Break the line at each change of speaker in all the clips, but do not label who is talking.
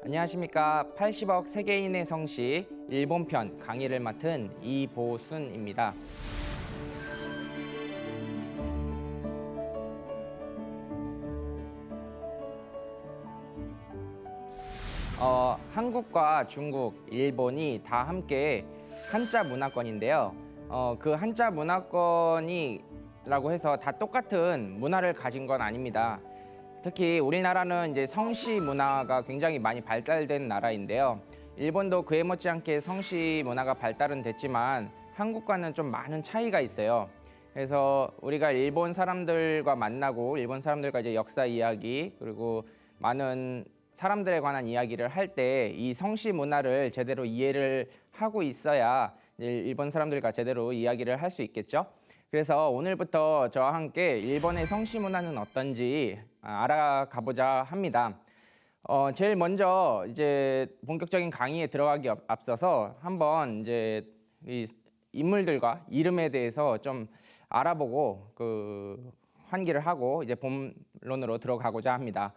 안녕하십니까. 80억 세계인의 성시 일본편 강의를 맡은 이보순입니다. 한국과 중국, 일본이 다 함께 한자 문화권인데요. 그 한자 문화권이라고 해서 다 똑같은 문화를 가진 건 아닙니다. 특히 우리나라는 이제 성시 문화가 굉장히 많이 발달된 나라인데요. 일본도 그에 못지않게 성시 문화가 발달은 됐지만 한국과는 좀 많은 차이가 있어요. 그래서 우리가 일본 사람들과 만나고 일본 사람들과 이제 역사 이야기 그리고 많은 사람들에 관한 이야기를 할 때 이 성시 문화를 제대로 이해를 하고 있어야 일본 사람들과 제대로 이야기를 할 수 있겠죠. 그래서 오늘부터 저와 함께 일본의 성시 문화는 어떤지 알아가보자 합니다. 제일 먼저 이제 본격적인 강의에 들어가기 앞서서 한번 이제 이 인물들과 이름에 대해서 좀 알아보고 환기를 하고 이제 본론으로 들어가고자 합니다.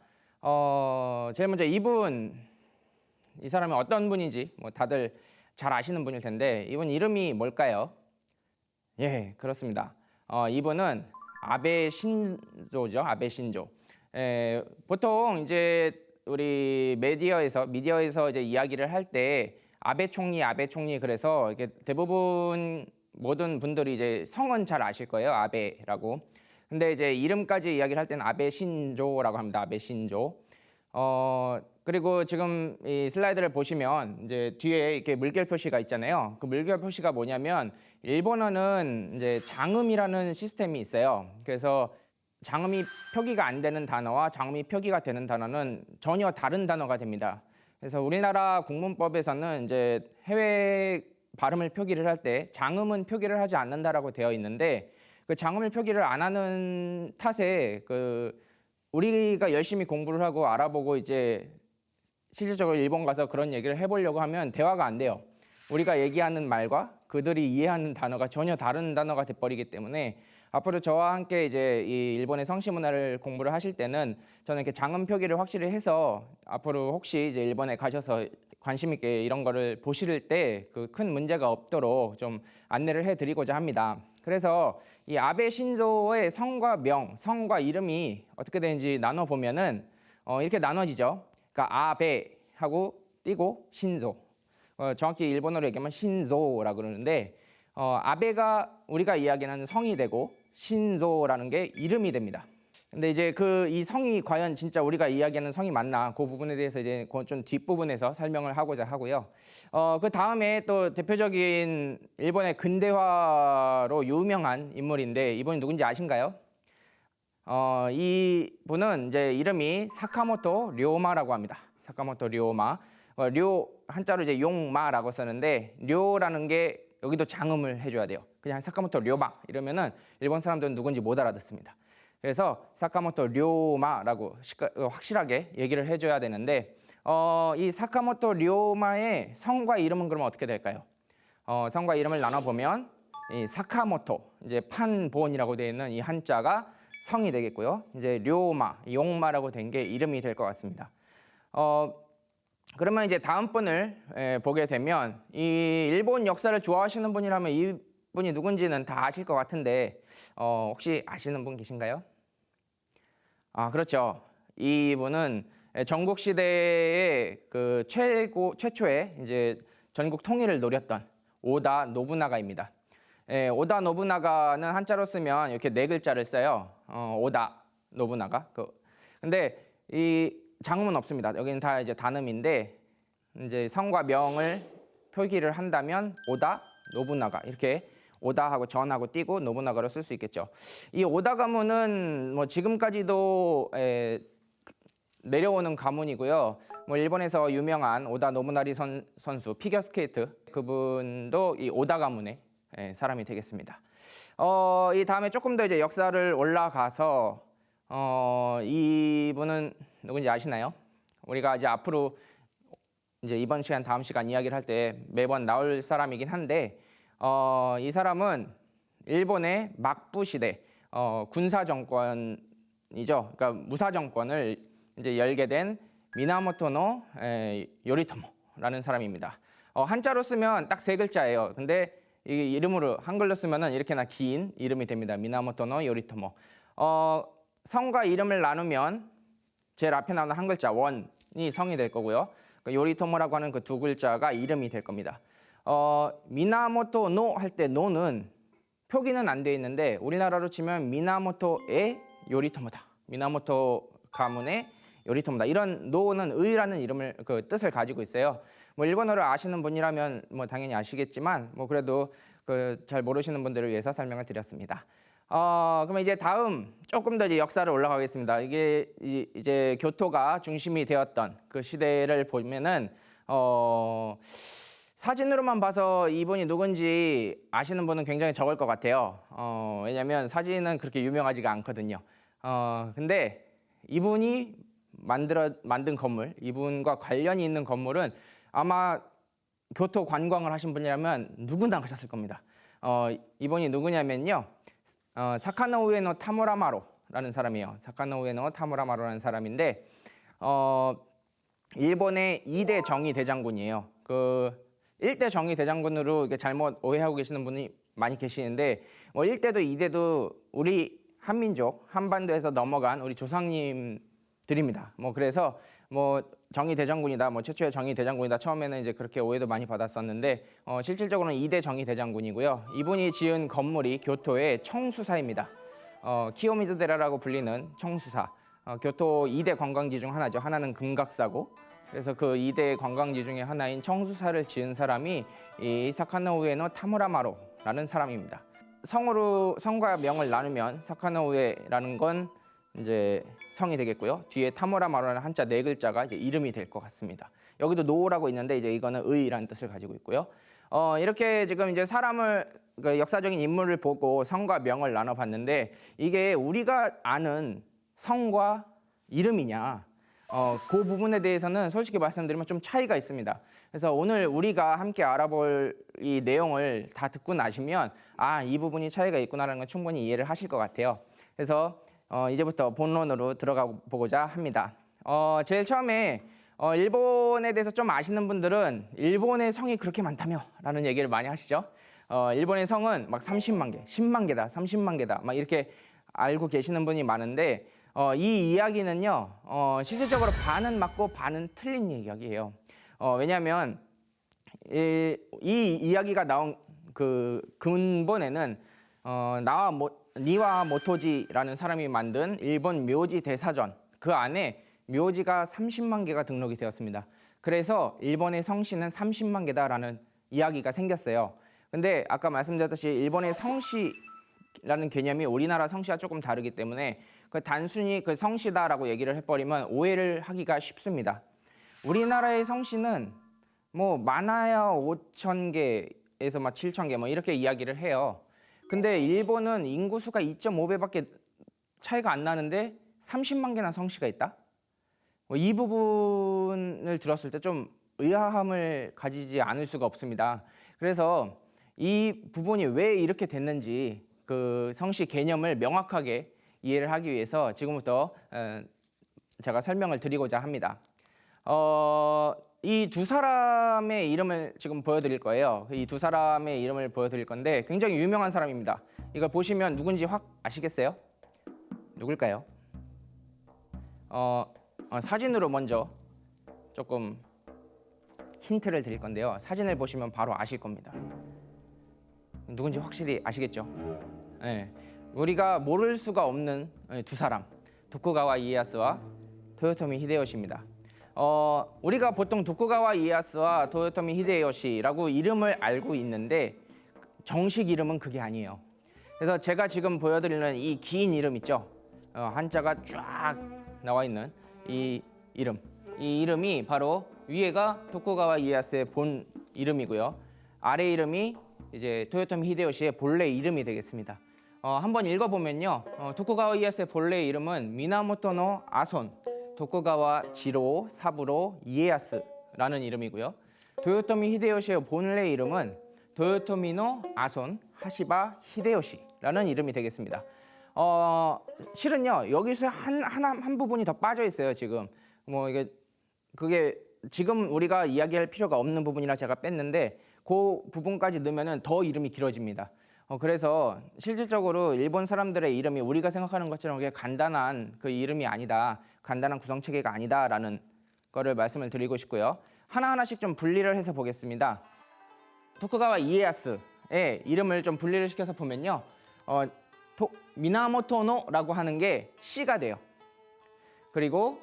제일 먼저 이 사람이 어떤 분인지 뭐 다들 잘 아시는 분일 텐데 이분 이름이 뭘까요? 예, 그렇습니다. 이분은 아베 신조죠. 아베 신조. 보통 이제 우리 미디어에서 이제 이야기를 할 때 아베 총리 그래서 이렇게 대부분 모든 분들이 이제 성은 잘 아실 거예요. 아베라고. 근데 이제 이름까지 이야기를 할 때는 아베 신조라고 합니다. 아베 신조. 그리고 지금 이 슬라이드를 보시면 이제 뒤에 이렇게 물결 표시가 있잖아요. 그 물결 표시가 뭐냐면 일본어는 이제 장음이라는 시스템이 있어요. 그래서 장음이 표기가 안 되는 단어와 장음이 표기가 되는 단어는 전혀 다른 단어가 됩니다. 그래서 우리나라 국문법에서는 이제 해외 발음을 표기를 할 때 장음은 표기를 하지 않는다라고 되어 있는데 그 장음을 표기를 안 하는 탓에 우리가 열심히 공부를 하고 알아보고 이제 실질적으로 일본 가서 그런 얘기를 해보려고 하면 대화가 안 돼요. 우리가 얘기하는 말과 그들이 이해하는 단어가 전혀 다른 단어가 돼버리기 때문에 앞으로 저와 함께 이제 이 일본의 성시 문화를 공부를 하실 때는 저는 이렇게 장음 표기를 확실히 해서 앞으로 혹시 이제 일본에 가셔서 관심 있게 이런 거를 보실 때 그 큰 문제가 없도록 좀 안내를 해드리고자 합니다. 그래서 이 아베 신조의 성과 이름이 어떻게 되는지 나눠 보면은 이렇게 나눠지죠. 그러니까 아베하고 띄고 신조. 정확히 일본어로 얘기하면 신조라고 그러는데 아베가 우리가 이야기하는 성이 되고 신조라는 게 이름이 됩니다. 근데 이제 이 성이 과연 진짜 우리가 이야기하는 성이 맞나 그 부분에 대해서 이제 좀 뒷부분에서 설명을 하고자 하고요. 그 다음에 또 대표적인 일본의 근대화로 유명한 인물인데 이분이 누군지 아신가요? 이 분은 이제 이름이 사카모토 료마라고 합니다. 사카모토 료마. 한자로 이제 용마라고 쓰는데 료라는 게 여기도 장음을 해줘야 돼요. 그냥 사카모토 료마 이러면은 일본 사람들은 누군지 못 알아듣습니다. 그래서 사카모토 료마라고 확실하게 얘기를 해줘야 되는데 이 사카모토 료마의 성과 이름은 그러면 어떻게 될까요? 성과 이름을 나눠보면 이 사카모토 이제 판본이라고 되어 있는 이 한자가 성이 되겠고요. 이제 료마 용마라고 된 게 이름이 될 것 같습니다. 그러면 이제 다음 분을 보게 되면 이 일본 역사를 좋아하시는 분이라면 이 분이 누군지는 다 아실 것 같은데 혹시 아시는 분 계신가요? 그렇죠. 이 분은 전국 시대의 최초의 이제 전국 통일을 노렸던 오다 노부나가입니다. 오다 노부나가는 한자로 쓰면 이렇게 네 글자를 써요. 오다 노부나가. 근데 이 장음은 없습니다. 여기는 다 이제 단음인데 이제 성과 명을 표기를 한다면 오다 노부나가 이렇게 오다하고 전하고 띄고 노부나가로 쓸 수 있겠죠. 이 오다 가문은 뭐 지금까지도 내려오는 가문이고요. 뭐 일본에서 유명한 오다 노부나리 선수 피겨스케이트 그분도 이 오다 가문의 사람이 되겠습니다. 이 다음에 조금 더 이제 역사를 올라가서 이분은 누군지 아시나요? 우리가 이제 앞으로 이제 이번 시간 다음 시간 이야기를 할 때 매번 나올 사람이긴 한데 이 사람은 일본의 막부 시대 군사 정권이죠. 그러니까 무사 정권을 이제 열게 된 미나모토노 요리토모라는 사람입니다. 한자로 쓰면 딱 세 글자예요. 근데 이게 이름으로 한글로 쓰면은 이렇게나 긴 이름이 됩니다. 미나모토노 요리토모. 성과 이름을 나누면 제일 앞에 나오는 한 글자 원이 성이 될 거고요. 요리토모라고 하는 그 두 글자가 이름이 될 겁니다. 미나모토노 할 때 노는 표기는 안 돼 있는데 우리나라로 치면 미나모토의 요리토모다. 미나모토 가문의 요리토모다. 이런 노는 의라는 이름을 그 뜻을 가지고 있어요. 뭐 일본어를 아시는 분이라면 뭐 당연히 아시겠지만 뭐 그래도 그 잘 모르시는 분들을 위해서 설명을 드렸습니다. 그러면 이제 다음 조금 더 이제 역사를 올라가겠습니다. 이게 이제 교토가 중심이 되었던 그 시대를 보면은 사진으로만 봐서 이분이 누군지 아시는 분은 굉장히 적을 것 같아요. 왜냐하면 사진은 그렇게 유명하지가 않거든요. 근데 이분이 만든 건물, 이분과 관련이 있는 건물은 아마 교토 관광을 하신 분이라면 누구나 가셨을 겁니다. 이분이 누구냐면요. 사카노 우에노 타무라마로라는 사람이에요. 사카노 우에노 타무라마로라는 사람인데 일본의 2대 정의 대장군이에요. 그 1대 정의 대장군으로 잘못 오해하고 계시는 분이 많이 계시는데 뭐 1대도 2대도 우리 한민족 한반도에서 넘어간 우리 조상님들입니다. 뭐 그래서 뭐 정의 대장군이다, 뭐 최초의 정의 대장군이다. 처음에는 이제 그렇게 오해도 많이 받았었는데 실질적으로는 2대 정의 대장군이고요. 이분이 지은 건물이 교토의 청수사입니다. 키요미즈데라라고 불리는 청수사. 교토 2대 관광지 중 하나죠. 하나는 금각사고. 그래서 그 2대 관광지 중에 하나인 청수사를 지은 사람이 이 사카노 우에노 타무라마로라는 사람입니다. 성과 명을 나누면 사카노 우에라는 건 이제 성이 되겠고요. 뒤에 타무라마로라는 한자 네 글자가 이제 이름이 될 것 같습니다. 여기도 노라고 있는데 이제 이거는 의라는 뜻을 가지고 있고요. 이렇게 지금 이제 사람을 그 역사적인 인물을 보고 성과 명을 나눠봤는데 이게 우리가 아는 성과 이름이냐? 그 부분에 대해서는 솔직히 말씀드리면 좀 차이가 있습니다. 그래서 오늘 우리가 함께 알아볼 이 내용을 다 듣고 나시면 이 부분이 차이가 있구나라는 건 충분히 이해를 하실 것 같아요. 그래서 이제부터 본론으로 들어가 보고자 합니다. 제일 처음에 일본에 대해서 좀 아시는 분들은 일본의 성이 그렇게 많다며 라는 얘기를 많이 하시죠. 일본의 성은 막 30만 개, 10만 개다, 30만 개다 막 이렇게 알고 계시는 분이 많은데 이 이야기는요 실질적으로 반은 맞고 반은 틀린 이야기예요. 왜냐하면 이 이야기가 나온 그 근본에는 니와 모토지라는 사람이 만든 일본 묘지 대사전 그 안에 묘지가 30만 개가 등록이 되었습니다. 그래서 일본의 성씨는 30만 개다라는 이야기가 생겼어요. 근데 아까 말씀드렸듯이 일본의 성씨라는 개념이 우리나라 성씨와 조금 다르기 때문에 단순히 그 성씨다라고 얘기를 해버리면 오해를 하기가 쉽습니다. 우리나라의 성씨는 뭐 많아야 5,000개에서 막 7,000개 뭐 이렇게 이야기를 해요. 근데 일본은 인구수가 2.5배밖에 차이가 안 나는데 30만 개나 성씨가 있다? 이 부분을 들었을 때 좀 의아함을 가지지 않을 수가 없습니다. 그래서 이 부분이 왜 이렇게 됐는지 그 성씨 개념을 명확하게 이해를 하기 위해서 지금부터 제가 설명을 드리고자 합니다. 이 두 사람의 이름을 지금 보여드릴 거예요. 이 두 사람의 이름을 보여드릴 건데 굉장히 유명한 사람입니다. 이걸 보시면 누군지 확 아시겠어요? 누굴까요? 사진으로 먼저 조금 힌트를 드릴 건데요. 사진을 보시면 바로 아실 겁니다. 누군지 확실히 아시겠죠? 네. 우리가 모를 수가 없는 두 사람, 도쿠가와 이에야스와 도요토미 히데요시입니다. 우리가 보통 도쿠가와 이에야스와 도요토미 히데요시라고 이름을 알고 있는데 정식 이름은 그게 아니에요. 그래서 제가 지금 보여드리는 이 긴 이름 있죠? 한자가 쫙 나와 있는 이 이름이 바로 위에가 도쿠가와 이에야스의 본 이름이고요. 아래 이름이 이제 도요토미 히데요시의 본래 이름이 되겠습니다. 한번 읽어보면요. 도쿠가와 이에야스의 본래 이름은 미나모토노 아손, 도쿠가와 지로, 사부로, 이에야스라는 이름이고요. 도요토미 히데요시의 본래 이름은 도요토미노 아손, 하시바 히데요시라는 이름이 되겠습니다. 실은요 여기서 한 부분이 더 빠져 있어요. 지금 뭐 이게 그게 지금 우리가 이야기할 필요가 없는 부분이라 제가 뺐는데 그 부분까지 넣으면은 더 이름이 길어집니다. 그래서 실질적으로 일본 사람들의 이름이 우리가 생각하는 것처럼 그게 간단한 그 이름이 아니다. 간단한 구성 체계가 아니다라는 거를 말씀을 드리고 싶고요. 하나하나씩 좀 분리를 해서 보겠습니다. 토쿠가와 이에야스의 이름을 좀 분리를 시켜서 보면요. 미나모토노라고 하는 게 시가 돼요. 그리고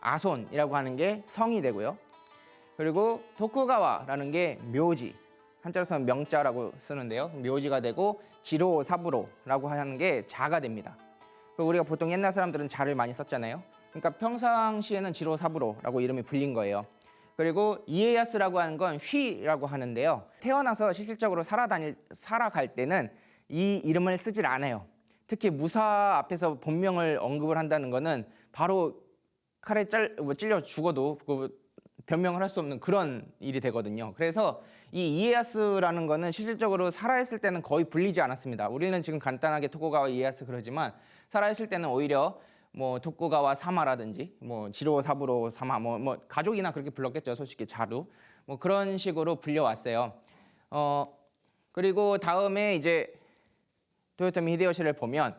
아손이라고 하는 게 성이 되고요. 그리고 토쿠가와라는 게 묘지, 한자로 쓰면 명자라고 쓰는데요. 묘지가 되고 지로 사부로라고 하는 게 자가 됩니다. 우리가 보통 옛날 사람들은 자를 많이 썼잖아요. 그러니까 평상시에는 지로 사부로라고 이름이 불린 거예요. 그리고 이에야스라고 하는 건 휘라고 하는데요. 태어나서 실질적으로 살아갈 때는 이 이름을 쓰질 않아요. 특히 무사 앞에서 본명을 언급을 한다는 거는 바로 칼에 찔려 죽어도 변명을 할 수 없는 그런 일이 되거든요. 그래서 이 이에야스라는 거는 실질적으로 살아있을 때는 거의 불리지 않았습니다. 우리는 지금 간단하게 토쿠가와 이에야스 그러지만 살아있을 때는 오히려 뭐 토쿠가와 사마라든지 뭐 지로 사부로 사마 뭐 가족이나 그렇게 불렀겠죠. 솔직히 자루 뭐 그런 식으로 불려왔어요. 그리고 다음에 이제 토요토미 히데요시를 보면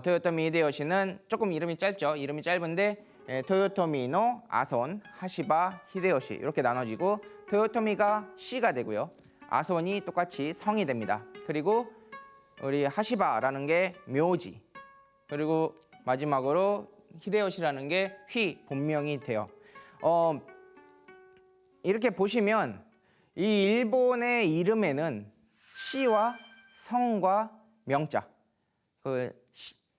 토요토미 히데요시는 조금 이름이 짧죠. 이름이 짧은데 토요토미노 아손 하시바 히데요시 이렇게 나눠지고 토요토미가 시가 되고요. 아손이 똑같이 성이 됩니다. 그리고 우리 하시바라는 게 묘지, 그리고 마지막으로 히데요시라는 게 휘 본명이 돼요. 이렇게 보시면 이 일본의 이름에는 시와 성과 명자,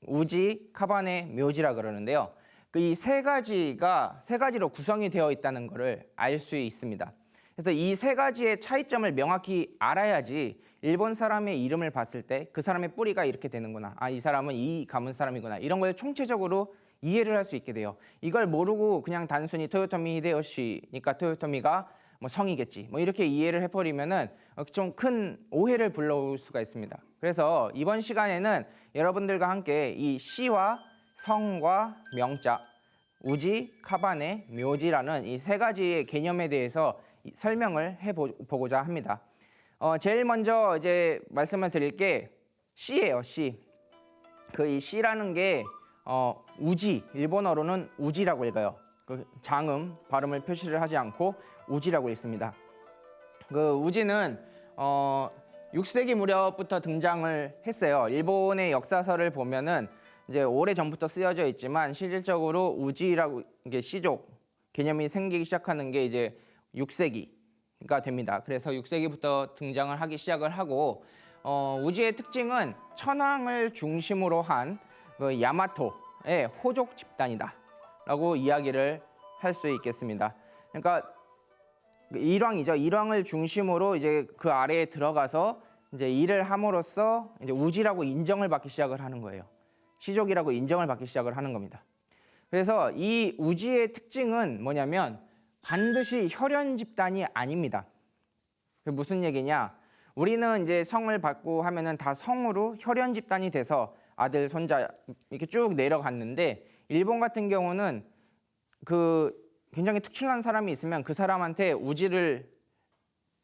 우지, 카바네, 묘지라 그러는데요. 이 세 가지로 구성이 되어 있다는 것을 알 수 있습니다. 그래서 이 세 가지의 차이점을 명확히 알아야지 일본 사람의 이름을 봤을 때 그 사람의 뿌리가 이렇게 되는구나. 이 사람은 이 가문 사람이구나. 이런 걸 총체적으로 이해를 할 수 있게 돼요. 이걸 모르고 그냥 단순히 토요토미 히데요시니까 토요토미가 뭐 성이겠지. 뭐 이렇게 이해를 해버리면은 좀 큰 오해를 불러올 수가 있습니다. 그래서 이번 시간에는 여러분들과 함께 이 시와 성과 명자, 우지, 카바네, 묘지라는 이 세 가지의 개념에 대해서 설명을 해보고자 합니다. 제일 먼저 이제 말씀을 드릴 게 시예요. 시. 이 시라는 게 우지, 일본어로는 우지라고 읽어요. 장음 발음을 표시를 하지 않고 우지라고 읽습니다. 우지는 6세기 무렵부터 등장을 했어요. 일본의 역사서를 보면은 이제 오래 전부터 쓰여져 있지만 실질적으로 우지라고 이게 시족 개념이 생기기 시작하는 게 이제 6세기가 됩니다. 그래서 6세기부터 등장을 하기 시작을 하고 우지의 특징은 천황을 중심으로 한 야마토의 호족 집단이다라고 이야기를 할 수 있겠습니다. 그러니까 일왕이죠. 일왕을 중심으로 이제 그 아래에 들어가서 이제 일을 함으로써 이제 우지라고 인정을 받기 시작을 하는 거예요. 시족이라고 인정을 받기 시작을 하는 겁니다. 그래서 이 우지의 특징은 뭐냐면 반드시 혈연 집단이 아닙니다. 그게 무슨 얘기냐? 우리는 이제 성을 받고 하면은 다 성으로 혈연 집단이 돼서 아들, 손자 이렇게 쭉 내려갔는데 일본 같은 경우는 굉장히 특출난 사람이 있으면 그 사람한테 우지를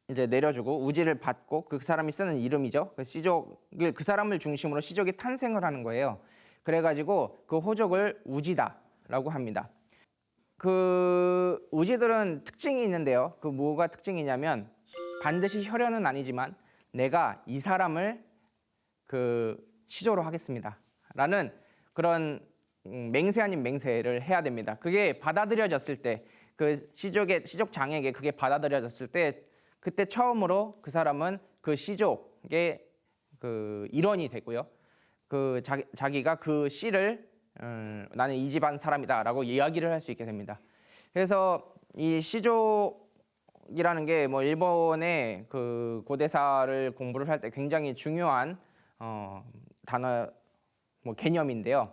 이제 내려주고 우지를 받고 그 사람이 쓰는 이름이죠. 그 사람을 중심으로 시족이 탄생을 하는 거예요. 그래가지고 그 호족을 우지다라고 합니다. 우지들은 특징이 있는데요. 뭐가 특징이냐면 반드시 혈연은 아니지만 내가 이 사람을 시조로 하겠습니다. 라는 그런 맹세 아닌 맹세를 해야 됩니다. 그게 받아들여졌을 때 시족 장에게 그게 받아들여졌을 때 그때 처음으로 그 사람은 그 시족의 일원이 되고요. 자기가 그 씨를 나는 이 집안 사람이다라고 이야기를 할 수 있게 됩니다. 그래서 이 시족이라는 게 뭐 일본의 고대사를 공부를 할 때 굉장히 중요한 단어 개념인데요.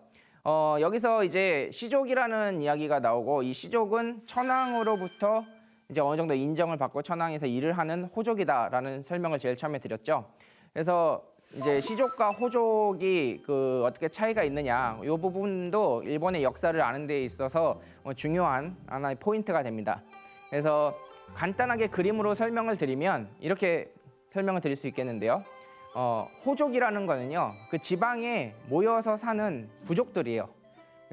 여기서 이제 시족이라는 이야기가 나오고 이 시족은 천황으로부터 이제 어느 정도 인정을 받고 천황에서 일을 하는 호족이다라는 설명을 제일 처음에 드렸죠. 그래서 이제 시족과 호족이 그 어떻게 차이가 있느냐, 이 부분도 일본의 역사를 아는 데 있어서 중요한 하나의 포인트가 됩니다. 그래서 간단하게 그림으로 설명을 드리면 이렇게 설명을 드릴 수 있겠는데요. 호족이라는 거는요, 그 지방에 모여서 사는 부족들이에요.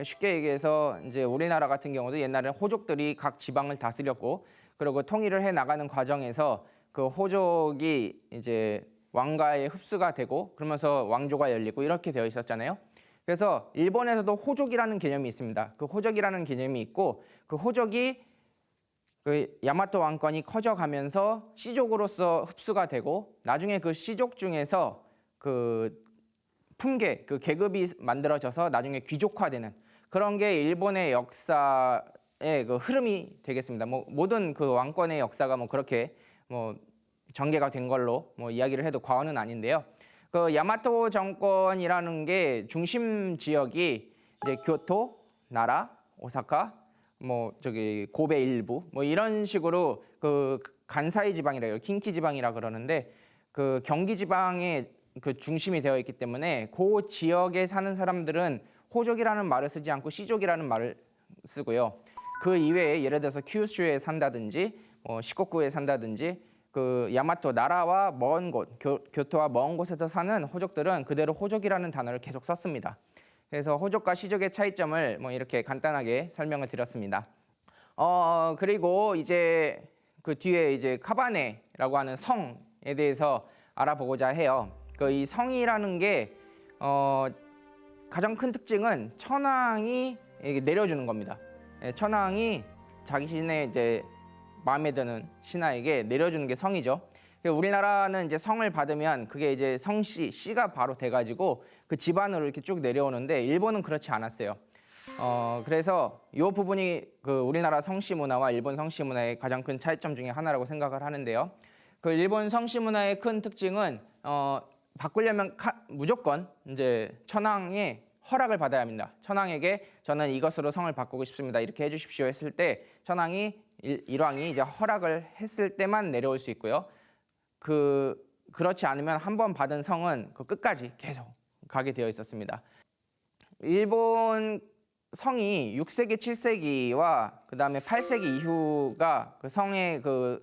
쉽게 얘기해서 이제 우리나라 같은 경우도 옛날에는 호족들이 각 지방을 다스렸고, 그리고 통일을 해 나가는 과정에서 그 호족이 이제 왕가에 흡수가 되고, 그러면서 왕조가 열리고 이렇게 되어 있었잖아요. 그래서 일본에서도 호족이라는 개념이 있습니다. 그 호족이라는 개념이 있고, 그 호족이 그 야마토 왕권이 커져가면서 씨족으로서 흡수가 되고, 나중에 그 씨족 중에서 그 품계, 그 계급이 만들어져서 나중에 귀족화되는 그런 게 일본의 역사의 그 흐름이 되겠습니다. 모든 그 왕권의 역사가 그렇게 전개가 된 걸로 이야기를 해도 과언은 아닌데요. 그 야마토 정권이라는 게 중심 지역이 이제 교토, 나라, 오사카, 고베 일부 이런 식으로 그 간사이 지방이라 해요. 킨키 지방이라 그러는데 그 경기 지방의 그 중심이 되어 있기 때문에 그 지역에 사는 사람들은 호족이라는 말을 쓰지 않고 시족이라는 말을 쓰고요. 그 이외에 예를 들어서 큐슈에 산다든지 시코쿠에 산다든지 그 야마토 나라와 먼 곳, 교토와 먼 곳에서 사는 호족들은 그대로 호족이라는 단어를 계속 썼습니다. 그래서 호족과 시족의 차이점을 이렇게 간단하게 설명을 드렸습니다. 그리고 이제 그 뒤에 이제 카바네라고 하는 성에 대해서 알아보고자 해요. 그 이 성이라는 게 가장 큰 특징은 천황이 내려주는 겁니다. 천황이 자신의 이제 마음에 드는 신하에게 내려주는 게 성이죠. 우리나라는 이제 성을 받으면 그게 이제 성씨, 씨가 바로 돼가지고 그 집안으로 이렇게 쭉 내려오는데 일본은 그렇지 않았어요. 그래서 이 부분이 그 우리나라 성씨 문화와 일본 성씨 문화의 가장 큰 차이점 중에 하나라고 생각을 하는데요. 그 일본 성씨 문화의 큰 특징은 바꾸려면 무조건 이제 천황의 허락을 받아야 합니다. 천황에게 저는 이것으로 성을 바꾸고 싶습니다. 이렇게 해주십시오 했을 때 천황이 일왕이 이제 허락을 했을 때만 내려올 수 있고요. 그렇지 않으면 한 번 받은 성은 그 끝까지 계속 가게 되어 있었습니다. 일본 성이 6세기, 7세기와 그 다음에 8세기 이후가 그 성의 그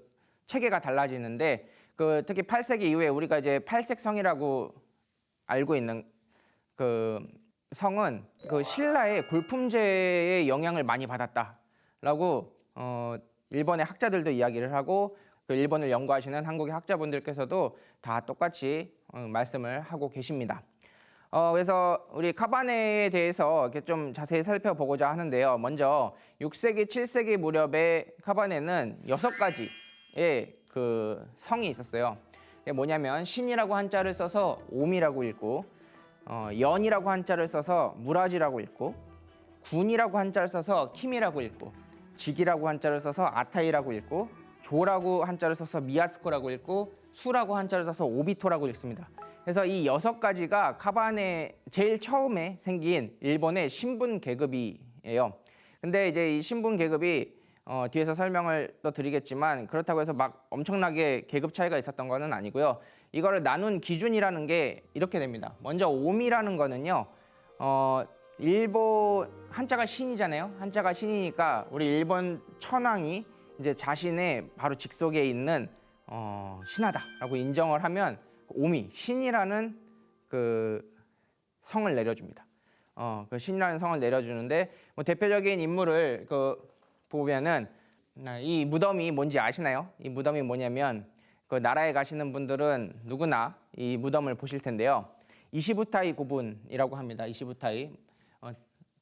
체계가 달라지는데 그 특히 8세기 이후에 우리가 이제 팔색성이라고 알고 있는 그 성은 그 신라의 골품제의 영향을 많이 받았다라고 일본의 학자들도 이야기를 하고 그 일본을 연구하시는 한국의 학자분들께서도 다 똑같이 말씀을 하고 계십니다. 그래서 우리 카바네에 대해서 이렇게 좀 자세히 살펴보고자 하는데요. 먼저 6세기, 7세기 무렵에 카바네는 6가지의 그 성이 있었어요. 그게 뭐냐면 신이라고 한자를 써서 오미라고 읽고, 연이라고 한자를 써서 무라지라고 읽고, 군이라고 한자를 써서 키미라고 읽고, 직이라고 한자를 써서 아타이라고 읽고, 조라고 한자를 써서 미야스코라고 읽고, 수라고 한자를 써서 오비토라고 읽습니다. 그래서 이 6가지가 카바네 제일 처음에 생긴 일본의 신분 계급이에요. 근데 이제 이 신분 계급이 뒤에서 설명을 또 드리겠지만 그렇다고 해서 막 엄청나게 계급 차이가 있었던 거는 아니고요. 이거를 나눈 기준이라는 게 이렇게 됩니다. 먼저 오미라는 거는요. 일본 한자가 신이잖아요. 한자가 신이니까 우리 일본 천황이 이제 자신의 바로 직속에 있는 신하다라고 인정을 하면 오미 신이라는 그 성을 내려줍니다. 그 신이라는 성을 내려주는데 대표적인 인물을 보면은 이 무덤이 뭔지 아시나요? 이 무덤이 뭐냐면 그 나라에 가시는 분들은 누구나 이 무덤을 보실 텐데요. 이시부타이 고분이라고 합니다. 이시부타이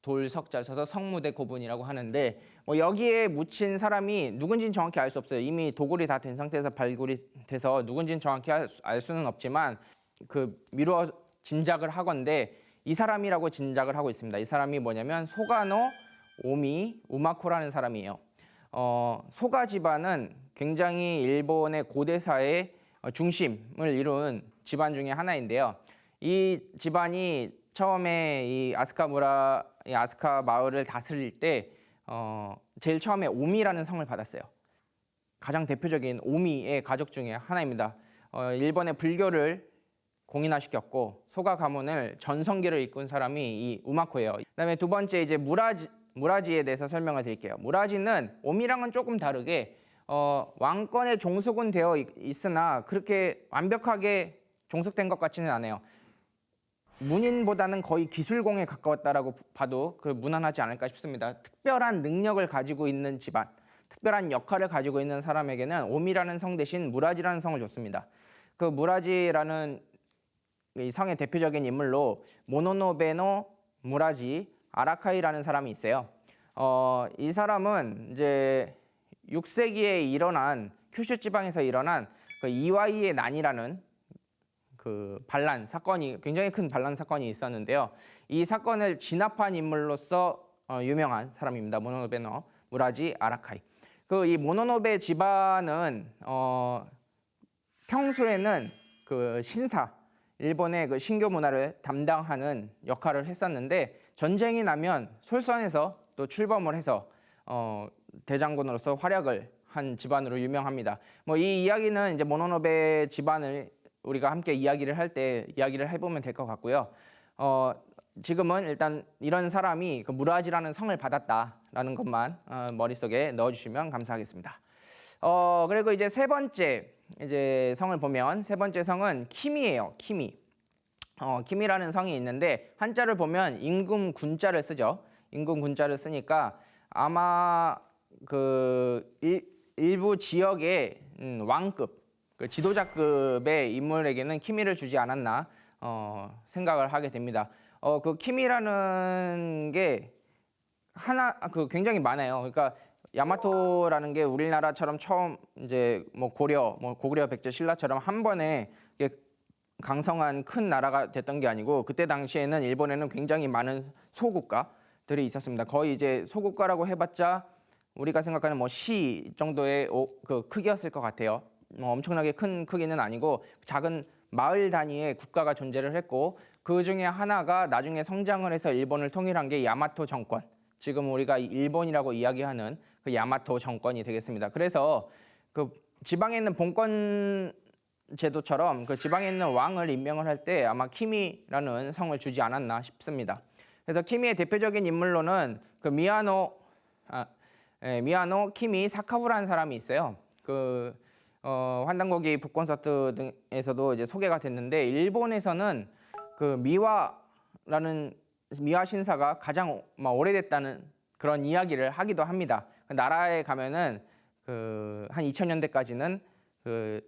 돌 석자를 써서 성무대 고분이라고 하는데 여기에 묻힌 사람이 누군지는 정확히 알 수 없어요. 이미 도굴이 다 된 상태에서 발굴이 돼서 누군지는 정확히 알 수는 없지만 그 미루어 짐작을 하건대 이 사람이라고 짐작을 하고 있습니다. 이 사람이 뭐냐면 소가노 오미 우마코라는 사람이에요. 소가 집안은 굉장히 일본의 고대사의 중심을 이룬 집안 중에 하나인데요. 이 집안이 처음에 이 아스카 마을을 다스릴 때 제일 처음에 오미라는 성을 받았어요. 가장 대표적인 오미의 가족 중에 하나입니다. 일본의 불교를 공인화시켰고 소가 가문을 전성기를 이끈 사람이 이 우마코예요. 그다음에 두 번째 이제 무라지에 대해서 설명을 드릴게요. 무라지는 옴이랑은 조금 다르게 왕권의 종속은 되어 있으나 그렇게 완벽하게 종속된 것 같지는 않아요. 문인보다는 거의 기술공에 가까웠다라고 봐도 무난하지 않을까 싶습니다. 특별한 능력을 가지고 있는 집안, 특별한 역할을 가지고 있는 사람에게는 옴이라는 성 대신 무라지라는 성을 줬습니다. 그 무라지라는 이 성의 대표적인 인물로 모노노베노 무라지 아라카이라는 사람이 있어요. 이 사람은 이제 6세기에 일어난 큐슈 지방에서 일어난 그 이와이의 난이라는 그 반란 사건이 굉장히 큰 반란 사건이 있었는데요. 이 사건을 진압한 인물로서 유명한 사람입니다. 모노노베노 무라지 아라카이. 그 이 모노노베 집안은 평소에는 그 신사 일본의 그 신교 문화를 담당하는 역할을 했었는데 전쟁이 나면 솔선해서 또 출범을 해서 대장군으로서 활약을 한 집안으로 유명합니다. 뭐 이 이야기는 이제 모노노베 집안을 우리가 함께 이야기를 할 때 이야기를 해보면 될 것 같고요. 지금은 일단 이런 사람이 그 무라지라는 성을 받았다라는 것만 머릿속에 넣어주시면 감사하겠습니다. 그리고 이제 세 번째 이제 성을 보면 세 번째 성은 키미예요. 키미. 키미라는 성이 있는데 한자를 보면 임금 군자를 쓰죠. 임금 군자를 쓰니까 아마 그 일부 지역의 왕급, 그 지도자급의 인물에게는 키미를 주지 않았나 생각을 하게 됩니다. 그 키미라는 게 굉장히 많아요. 그러니까 야마토라는 게 우리나라처럼 처음 이제 고구려 백제 신라처럼 한 번에 강성한 큰 나라가 됐던 게 아니고 그때 당시에는 일본에는 굉장히 많은 소국가들이 있었습니다. 거의 이제 소국가라고 해봤자 우리가 생각하는 시 정도의 그 크기였을 것 같아요. 엄청나게 큰 크기는 아니고 작은 마을 단위의 국가가 존재를 했고 그 중에 하나가 나중에 성장을 해서 일본을 통일한 게 야마토 정권. 지금 우리가 일본이라고 이야기하는 그 야마토 정권이 되겠습니다. 그래서 그 지방에 있는 봉건 제도처럼 그 지방에 있는 왕을 임명을 할 때 아마 키미라는 성을 주지 않았나 싶습니다. 그래서 키미의 대표적인 인물로는 그 미야노 키미 사카후라는 사람이 있어요. 그 환단고기 북콘서트 등에서도 이제 소개가 됐는데 일본에서는 그 미화 신사가 가장 오래됐다는 그런 이야기를 하기도 합니다. 그 나라에 가면은 그 한 2000년대까지는 그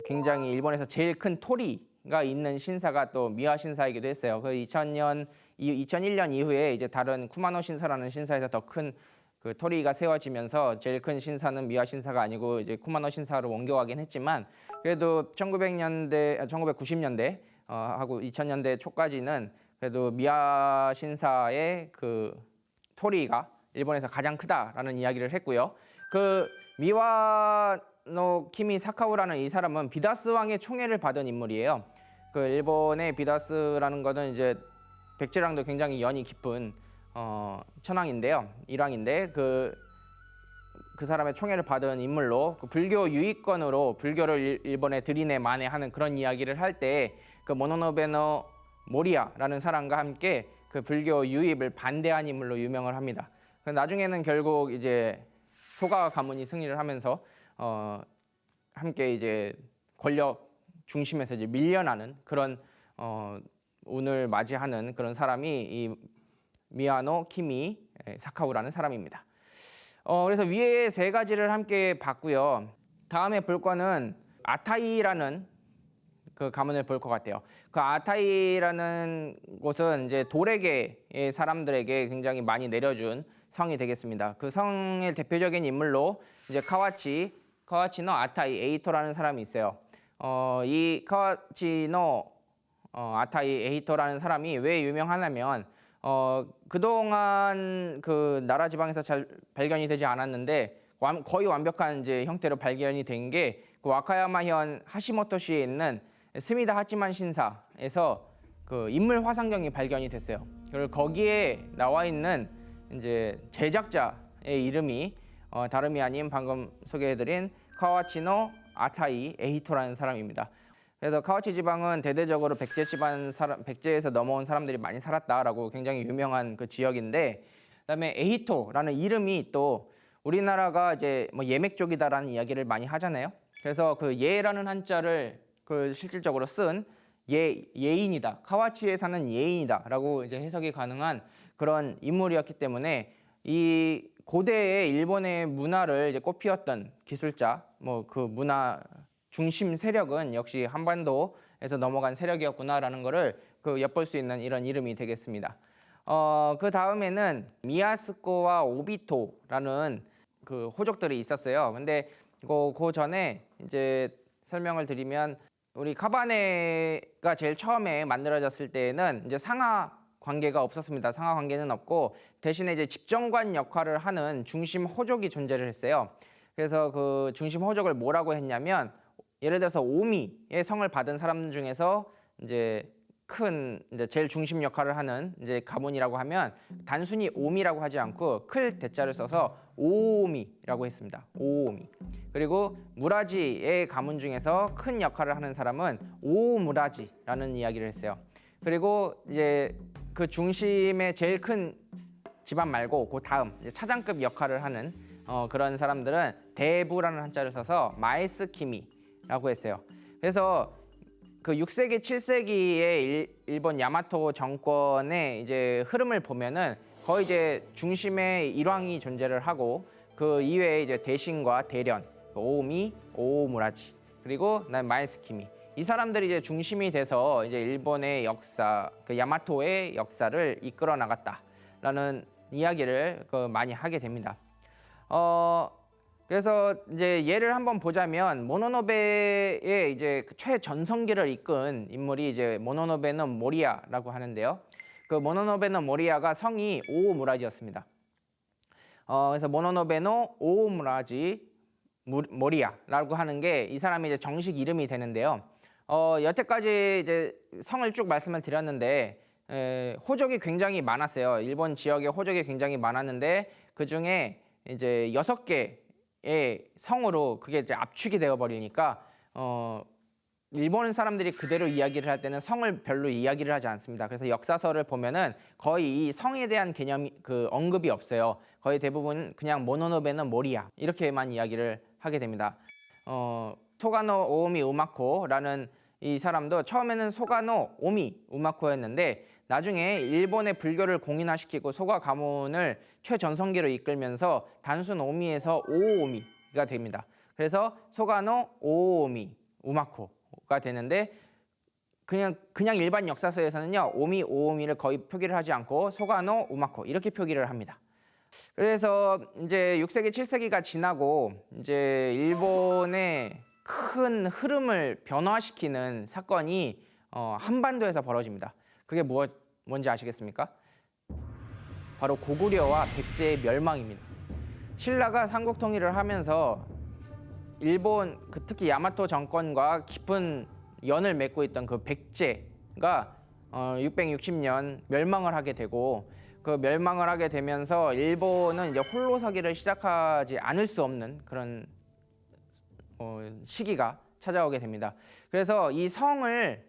굉장히 일본에서 제일 큰 토리가 있는 신사가 또 미화 신사이기도 했어요. 그 2001년 이후에 이제 다른 쿠마노 신사라는 신사에서 더 큰 그 토리가 세워지면서 제일 큰 신사는 미화 신사가 아니고 이제 쿠마노 신사로 옮겨가긴 했지만 그래도 1990년대 하고 2000년대 초까지는 그래도 미화 신사의 그 토리가 일본에서 가장 크다라는 이야기를 했고요. 그 미와노 키미 사카우라는 이 사람은 비다스 왕의 총애를 받은 인물이에요. 그 일본의 비다스라는 거는 이제 백제랑도 굉장히 연이 깊은 천황인데요. 일왕인데 그 사람의 총애를 받은 인물로 그 불교 유익권으로 불교를 일본에 들이내 만회하는 그런 이야기를 할 때 그 모노노베노 모리야라는 사람과 함께 그 불교 유입을 반대한 인물로 유명을 합니다. 나중에는 결국 이제 소가 가문이 승리를 하면서 함께 이제 권력 중심에서 이제 밀려나는 그런 운을 맞이하는 그런 사람이 이 미야노 키미 사카우라는 사람입니다. 그래서 위에 세 가지를 함께 봤고요. 다음에 볼 거는 아타이라는 그 가문을 볼 것 같아요. 그 아타이라는 곳은 이제 도레계의 사람들에게 굉장히 많이 내려준 성이 되겠습니다. 그 성의 대표적인 인물로 이제 카와치노 아타이 에이토라는 사람이 있어요. 이 카와치노 아타이 에이토라는 사람이 왜 유명하냐면 그동안 그 나라 지방에서 잘 발견이 되지 않았는데 거의 완벽한 이제 형태로 발견이 된 게 그 와카야마현 하시모토시에 있는 스미다 하치만 신사에서 그 인물 화상경이 발견이 됐어요. 그리고 거기에 나와 있는 이제 제작자의 이름이 다름이 아닌 방금 소개해드린 카와치노 아타이 에이토라는 사람입니다. 그래서 카와치 지방은 대대적으로 백제 집안 사람, 백제에서 넘어온 사람들이 많이 살았다라고 굉장히 유명한 그 지역인데, 그다음에 에히토라는 이름이 또 우리나라가 이제 뭐 예맥족이다라는 이야기를 많이 하잖아요. 그래서 그 예라는 한자를 그 실질적으로 쓴 예인이다, 카와치에 사는 예인이다라고 이제 해석이 가능한 그런 인물이었기 때문에 이 고대의 일본의 문화를 이제 꽃피웠던 기술자, 뭐 그 문화 중심 세력은 역시 한반도에서 넘어간 세력이었구나라는 것을 그 엿볼 수 있는 이런 이름이 되겠습니다. 그 다음에는 미야스코와 오비토라는 그 호족들이 있었어요. 근데 그 전에 이제 설명을 드리면, 우리 카바네가 제일 처음에 만들어졌을 때에는 이제 상하 관계가 없었습니다. 상하 관계는 없고, 대신에 이제 집정관 역할을 하는 중심 호족이 존재를 했어요. 그래서 그 중심 호족을 뭐라고 했냐면, 예를 들어서 오미의 성을 받은 사람 중에서 이제 이제 제일 중심 역할을 하는 이제 가문이라고 하면 단순히 오미라고 하지 않고 클 대자를 써서 오오미라고 했습니다. 오오미. 그리고 무라지의 가문 중에서 큰 역할을 하는 사람은 오무라지라는 이야기를 했어요. 그리고 이제 그 중심의 제일 큰 집안 말고 그 다음 이제 차장급 역할을 하는 그런 사람들은 대부라는 한자를 써서 마에스키미라고 했어요. 그래서 그 6세기, 7세기의 일본 야마토 정권의 이제 흐름을 보면은 거의 이제 중심에 일왕이 존재를 하고, 그 이외에 이제 대신과 대련, 오오미, 오오무라지, 그리고 난 마에스키미, 이 사람들이 이제 중심이 돼서 이제 일본의 역사, 그 야마토의 역사를 이끌어 나갔다라는 이야기를 많이 하게 됩니다. 그래서 이제 예를 한번 보자면, 모노노베의 이제 그 최전성기를 이끈 인물이 이제 모노노베노 모리야라고 하는데요. 그 모노노베노 모리야가 성이 오오무라지였습니다. 그래서 모노노베노 오오무라지 모리야라고 하는 게 이 사람이 이제 정식 이름이 되는데요. 여태까지 이제 성을 쭉 말씀을 드렸는데, 호족이 굉장히 많았어요. 일본 지역에 호족이 굉장히 많았는데, 그 중에 이제 6개의 성으로 그게 이제 압축이 되어 버리니까 일본 사람들이 그대로 이야기를 할 때는 성을 별로 이야기를 하지 않습니다. 그래서 역사서를 보면은 거의 이 성에 대한 개념이 언급이 없어요. 거의 대부분 그냥 모노노베는 모리야 이렇게만 이야기를 하게 됩니다. 소가노 오오미 우마코라는 이 사람도 처음에는 소가노 오미 우마코였는데, 나중에 일본의 불교를 공인화시키고 소가 가문을 최전성기로 이끌면서 단순 오미에서 오오미가 됩니다. 그래서 소가노 오오미 우마코가 되는데, 그냥 일반 역사서에서는요, 오미 오오미를 거의 표기를 하지 않고 소가노 우마코 이렇게 표기를 합니다. 그래서 이제 6세기 7세기가 지나고 이제 일본의 큰 흐름을 변화시키는 사건이 한반도에서 벌어집니다. 그게 뭔지 아시겠습니까? 바로 고구려와 백제의 멸망입니다. 신라가 삼국 통일을 하면서 일본, 특히 야마토 정권과 깊은 연을 맺고 있던 그 백제가 660년 멸망을 하게 되고, 그 멸망을 하게 되면서 일본은 이제 홀로서기를 시작하지 않을 수 없는 그런 시기가 찾아오게 됩니다. 그래서 이 성을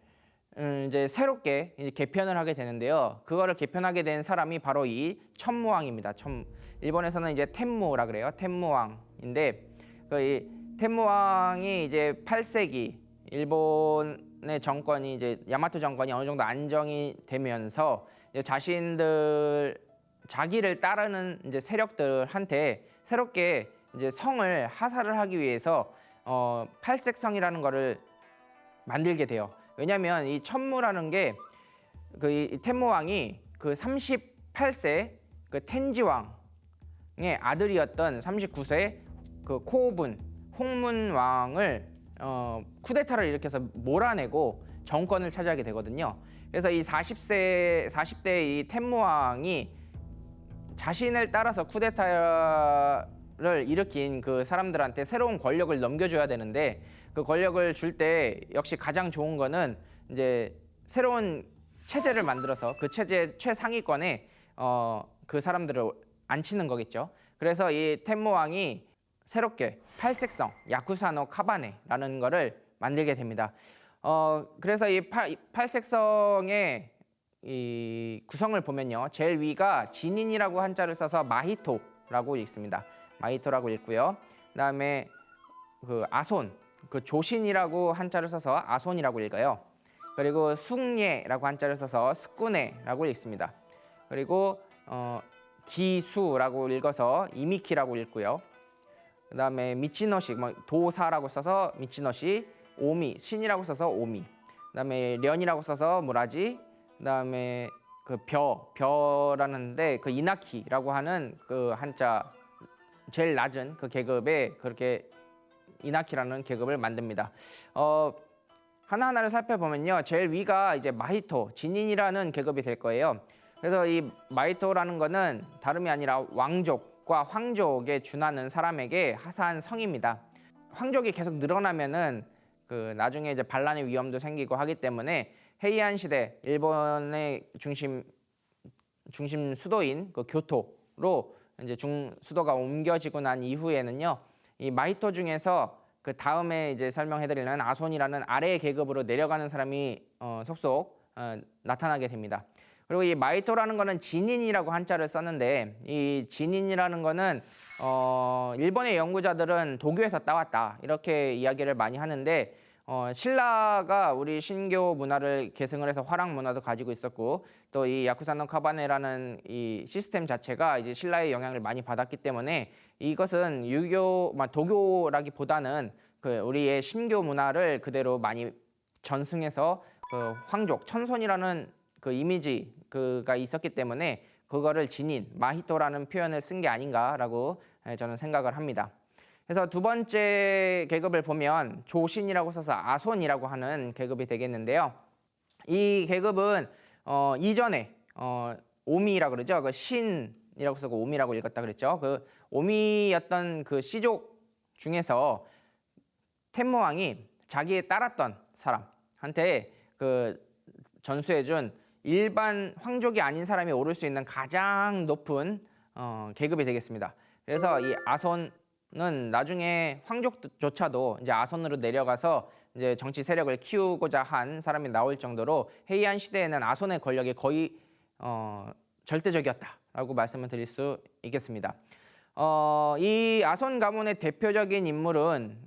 이제 새롭게 이제 개편을 하게 되는데요. 그거를 개편하게 된 사람이 바로 이 천무왕입니다. 일본에서는 이제 텐무라 그래요. 텐무왕인데, 이 텐무왕이 이제 8세기 일본의 정권이 이제 야마토 정권이 어느 정도 안정이 되면서 이제 자기를 따르는 이제 세력들한테 새롭게 이제 성을 하사를 하기 위해서 팔색성이라는 거를 만들게 돼요. 왜냐하면 이 천무라는 게 이 텐무왕이 그 38세 그 텐지왕의 아들이었던 39세 그 코오분 홍문왕을 쿠데타를 일으켜서 몰아내고 정권을 차지하게 되거든요. 그래서 이 40대 이 텐무왕이 자신을 따라서 쿠데타를 일으킨 그 사람들한테 새로운 권력을 넘겨줘야 되는데, 그 권력을 줄 때 역시 가장 좋은 거는 이제 새로운 체제를 만들어서 그 체제 최상위권에 그 사람들을 앉히는 거겠죠. 그래서 이 텐무왕이 새롭게 팔색성 야쿠사노 카바네라는 거를 만들게 됩니다. 그래서 이 팔색성의 이 구성을 보면요, 제일 위가 진인이라고 한자를 써서 마히토라고 읽습니다. 마히토라고 읽고요. 그다음에 그 아손, 그 조신이라고 한자를 써서 아손이라고 읽어요. 그리고 숭예라고 한자를 써서 스쿠네라고 읽습니다. 그리고 기수라고 읽어서 이미키라고 읽고요. 그다음에 미치노시, 도사라고 써서 미치노시, 오미, 신이라고 써서 오미. 그다음에 련이라고 써서 무라지. 그다음에 그 벼라는데 그 이나키라고 하는 그 한자 제일 낮은 그 계급에 그렇게 이나키라는 계급을 만듭니다. 하나하나를 살펴보면요, 제일 위가 이제 마히토, 진인이라는 계급이 될 거예요. 그래서 이 마히토라는 거는 다름이 아니라 왕족과 황족에 준하는 사람에게 하사한 성입니다. 황족이 계속 늘어나면은 그 나중에 이제 반란의 위험도 생기고 하기 때문에 헤이안 시대 일본의 중심 수도인 그 교토로 이제 수도가 옮겨지고 난 이후에는요, 이 마히토 중에서 그 다음에 이제 설명해드리는 아손이라는 아래 계급으로 내려가는 사람이 속속 나타나게 됩니다. 그리고 이 마히토라는 거는 진인이라고 한자를 썼는데, 이 진인이라는 거는 일본의 연구자들은 도교에서 따왔다 이렇게 이야기를 많이 하는데, 신라가 우리 신교 문화를 계승을 해서 화랑 문화도 가지고 있었고, 또 이 야쿠사노 카바네라는 이 시스템 자체가 이제 신라의 영향을 많이 받았기 때문에 이것은 도교라기보다는 그 우리의 신교 문화를 그대로 많이 전승해서 그 황족, 천손이라는 그 이미지가 있었기 때문에 그거를 진인, 마히토라는 표현을 쓴 게 아닌가라고 저는 생각을 합니다. 그래서 두 번째 계급을 보면 조신이라고 써서 아손이라고 하는 계급이 되겠는데요. 이 계급은 이전에 오미라고 그러죠. 그 신이라고 쓰고 오미라고 읽었다 그랬죠. 그 오미였던 그 씨족 중에서 텐모왕이 자기에 따랐던 사람한테 그 전수해준 일반 황족이 아닌 사람이 오를 수 있는 가장 높은 계급이 되겠습니다. 그래서 이 아손은 나중에 황족조차도 이제 아손으로 내려가서 이제 정치 세력을 키우고자 한 사람이 나올 정도로 헤이안 시대에는 아손의 권력이 거의 절대적이었다라고 말씀을 드릴 수 있겠습니다. 이 아손 가문의 대표적인 인물은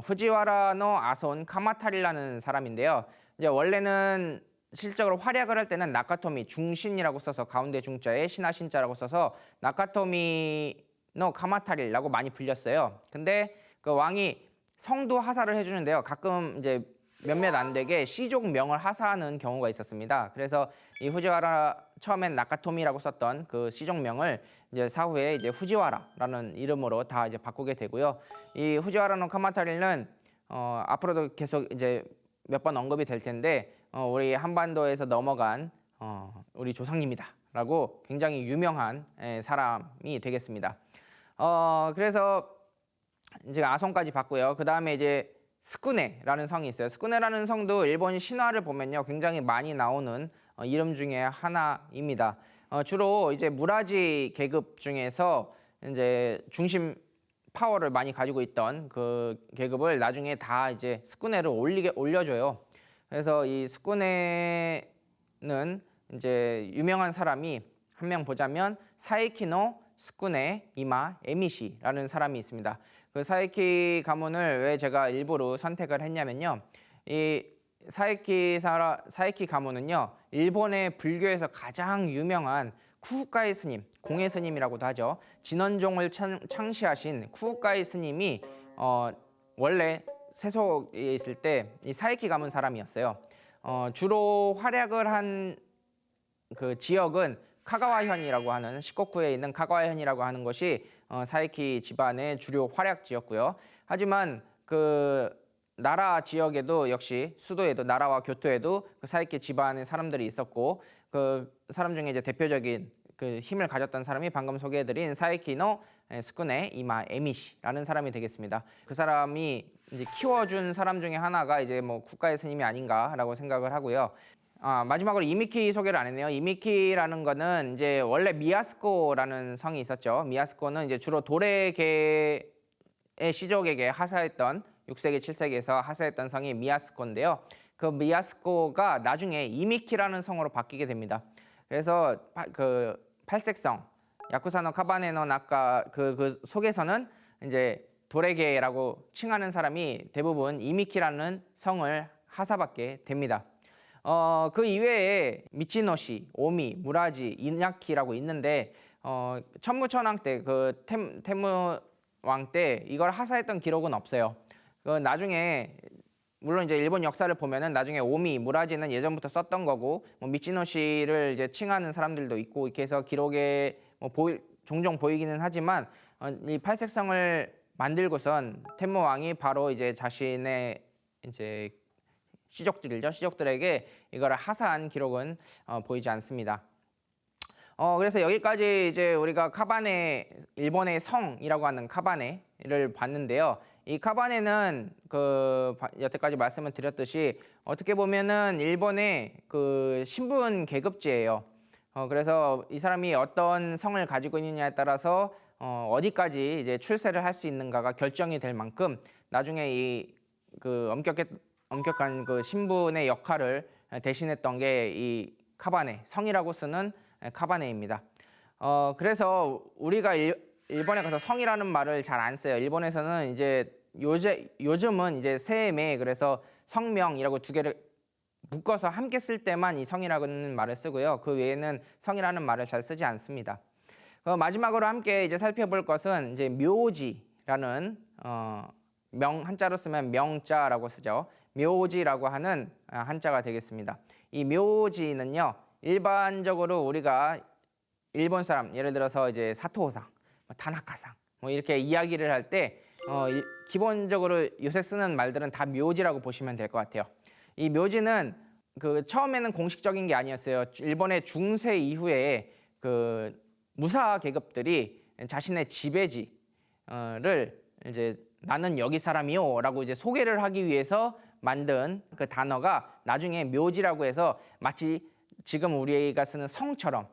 후지와라노 아손 카마타리라는 사람인데요. 이제 원래는 실적으로 활약을 할 때는 나카토미 중신이라고 써서 가운데 중자에 신하 신자라고 써서 나카토미노 카마타리라고 많이 불렸어요. 근데 그 왕이 성도 하사를 해주는데요. 가끔 이제 몇몇 안 되게 씨족 명을 하사하는 경우가 있었습니다. 그래서 이 후지와라 처음엔 나카토미라고 썼던 그 씨족 명을 이제 사후에 이제 후지와라라는 이름으로 다 이제 바꾸게 되고요. 이 후지와라노 카마타리는 앞으로도 계속 이제 몇 번 언급이 될 텐데 우리 한반도에서 넘어간 우리 조상님이다라고 굉장히 유명한 사람이 되겠습니다. 그래서 이제 아손까지 봤고요. 그 다음에 이제 스쿠네라는 성이 있어요. 스쿠네라는 성도 일본 신화를 보면요, 굉장히 많이 나오는 이름 중에 하나입니다. 주로 이제 무라지 계급 중에서 이제 중심 파워를 많이 가지고 있던 그 계급을 나중에 다 이제 스쿠네를 올려줘요. 그래서 이 스쿠네는 이제 유명한 사람이 한 명 보자면 사이키노 스쿠네 이마 에미시라는 사람이 있습니다. 그 사이키 가문을 왜 제가 일부러 선택을 했냐면요, 이 사이키 가문은요, 일본의 불교에서 가장 유명한 쿠후카이 스님, 공예 스님이라고도 하죠. 진원종을 창시하신 쿠후카이 스님이 원래 세속에 있을 때 이 사이키 가문 사람이었어요. 주로 활약을 한 그 지역은 카가와현이라고 하는 시코쿠에 있는 카가와현이라고 하는 것이 사이키 집안의 주요 활약지였고요. 하지만 그 나라 지역에도 역시 수도에도 나라와 교토에도 그 사이키 집안의 사람들이 있었고, 그 사람 중에 이제 대표적인 그 힘을 가졌던 사람이 방금 소개해드린 사이키노 스쿠네 이마 에미시라는 사람이 되겠습니다. 그 사람이 이제 키워준 사람 중에 하나가 이제 뭐 국가의 스님이 아닌가라고 생각을 하고요. 마지막으로 이미키 소개를 안 했네요. 이미키라는 거는 이제 원래 미야스코라는 성이 있었죠. 미야스코는 이제 주로 도레계의 시족에게 하사했던 6세기, 7세기에서 하사했던 성이 미야스코인데요. 그 미야스코가 나중에 이미키라는 성으로 바뀌게 됩니다. 그래서 그 팔색성 야쿠사노 카바네노 나카 그 속에서는 이제 도레게라고 칭하는 사람이 대부분 이미키라는 성을 하사받게 됩니다. 그 이외에 미치노시, 오미, 무라지, 이냐키라고 있는데 천무천왕 때 그 테무 왕 때 이걸 하사했던 기록은 없어요. 그 나중에 물론 이제 일본 역사를 보면은 나중에 오미, 무라지는 예전부터 썼던 거고 뭐 미치노시를 이제 칭하는 사람들도 있고 이렇게 해서 기록에 뭐 종종 보이기는 하지만 이 팔색성을 만들고선 테무 왕이 바로 이제 자신의 이제 시족들에게 이거를 하사한 기록은 보이지 않습니다. 그래서 여기까지 이제 우리가 카바네, 일본의 성이라고 하는 카바네를 봤는데요. 이 카바네는 그 여태까지 말씀을 드렸듯이 어떻게 보면은 일본의 그 신분 계급제예요. 그래서 이 사람이 어떤 성을 가지고 있느냐에 따라서 어디까지 이제 출세를 할 수 있는가가 결정이 될 만큼 나중에 이 그 엄격한 그 신분의 역할을 대신했던 게 이 카바네, 성이라고 쓰는 카바네입니다. 그래서 우리가 일본에 가서 성이라는 말을 잘 안 써요. 일본에서는 이제 요즘은 이제 세매, 그래서 성명이라고 두 개를 묶어서 함께 쓸 때만 이 성이라는 말을 쓰고요. 그 외에는 성이라는 말을 잘 쓰지 않습니다. 마지막으로 함께 이제 살펴볼 것은 이제 묘지라는 한자로 쓰면 명자라고 쓰죠. 묘지라고 하는 한자가 되겠습니다. 이 묘지는요, 일반적으로 우리가 일본 사람, 예를 들어서 이제 사토상, 타나카상 뭐 이렇게 이야기를 할 때 기본적으로 요새 쓰는 말들은 다 묘지라고 보시면 될 것 같아요. 이 묘지는 그 처음에는 공식적인 게 아니었어요. 일본의 중세 이후에 그 무사 계급들이 자신의 지배지를 이제 나는 여기 사람이요라고 이제 소개를 하기 위해서 만든 그 단어가 나중에 묘지라고 해서 마치 지금 우리가 쓰는 성처럼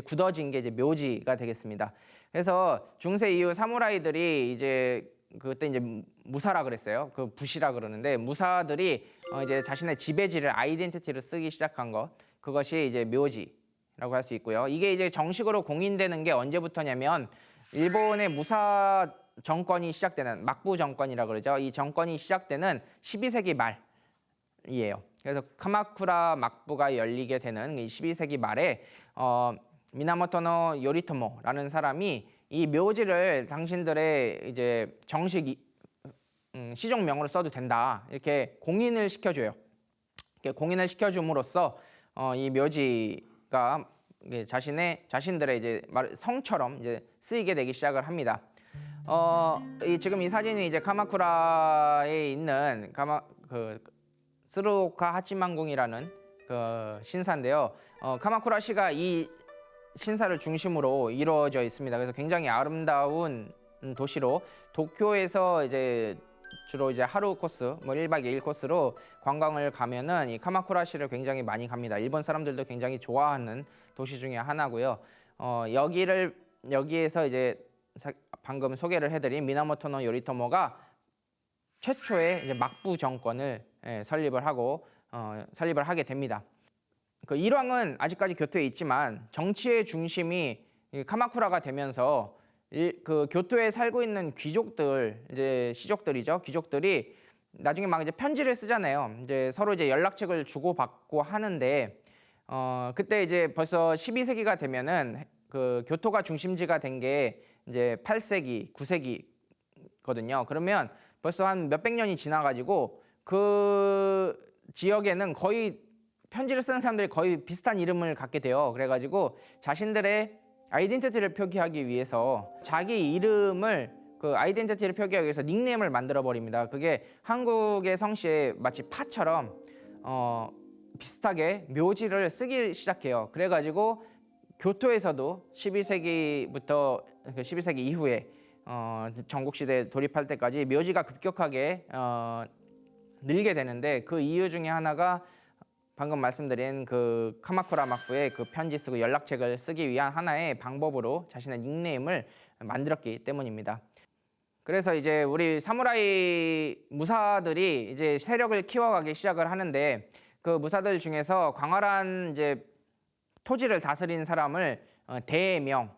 굳어진 게 이제 묘지가 되겠습니다. 그래서 중세 이후 사무라이들이 이제 그때 이제 무사라 그랬어요. 그 부시라 그러는데 무사들이 이제 자신의 지배지를 아이덴티티를 쓰기 시작한 것, 그것이 이제 묘지라고 할 수 있고요. 이게 이제 정식으로 공인되는 게 언제부터냐면 일본의 무사 정권이 시작되는 막부 정권이라 그러죠. 이 정권이 시작되는 12세기 말이에요. 그래서 카마쿠라 막부가 열리게 되는 이 12세기 말에 미나모토노 요리토모라는 사람이 이 묘지를 당신들의 이제 정식 시종명으로 써도 된다, 이렇게 공인을 시켜줘요. 이렇게 공인을 시켜줌으로써 이 묘지가 자신들의 이제 성처럼 이제 쓰이게 되기 시작을 합니다. 지금 이 사진이 이제 카마쿠라에 있는 스루오카 하치만궁이라는 그 신사인데요. 카마쿠라시가 이 신사를 중심으로 이루어져 있습니다. 그래서 굉장히 아름다운 도시로 도쿄에서 이제 주로 이제 하루 코스, 뭐 1박 2일 코스로 관광을 가면은 이 카마쿠라시를 굉장히 많이 갑니다. 일본 사람들도 굉장히 좋아하는 도시 중에 하나고요. 여기에서 이제 방금 소개를 해드린 미나모토노 요리토모가 최초의 이제 막부 정권을 설립을 하게 됩니다. 그 일왕은 아직까지 교토에 있지만 정치의 중심이 카마쿠라가 되면서 그 교토에 살고 있는 귀족들, 이제 시족들이죠. 귀족들이 나중에 막 이제 편지를 쓰잖아요. 이제 서로 이제 연락책을 주고받고 하는데 그때 이제 벌써 12세기가 되면은 그 교토가 중심지가 된 게 이제 8세기, 9세기거든요. 그러면 벌써 한 몇백 년이 지나가지고 그 지역에는 거의 편지를 쓰는 사람들이 거의 비슷한 이름을 갖게 돼요. 그래가지고 자신들의 아이덴티티를 표기하기 위해서 자기 이름을 그 아이덴티티를 표기하기 위해서 닉네임을 만들어 버립니다. 그게 한국의 성씨에 마치 파처럼 비슷하게 묘지를 쓰기 시작해요. 그래가지고 교토에서도 12세기부터 12세기 이후에 전국시대 돌입할 때까지 묘지가 급격하게 늘게 되는데, 그 이유 중에 하나가 방금 말씀드린 그 카마쿠라 막부의 그 편지 쓰고 연락책을 쓰기 위한 하나의 방법으로 자신의 닉네임을 만들었기 때문입니다. 그래서 이제 우리 사무라이 무사들이 이제 세력을 키워가기 시작을 하는데 그 무사들 중에서 광활한 이제 토지를 다스린 사람을 대명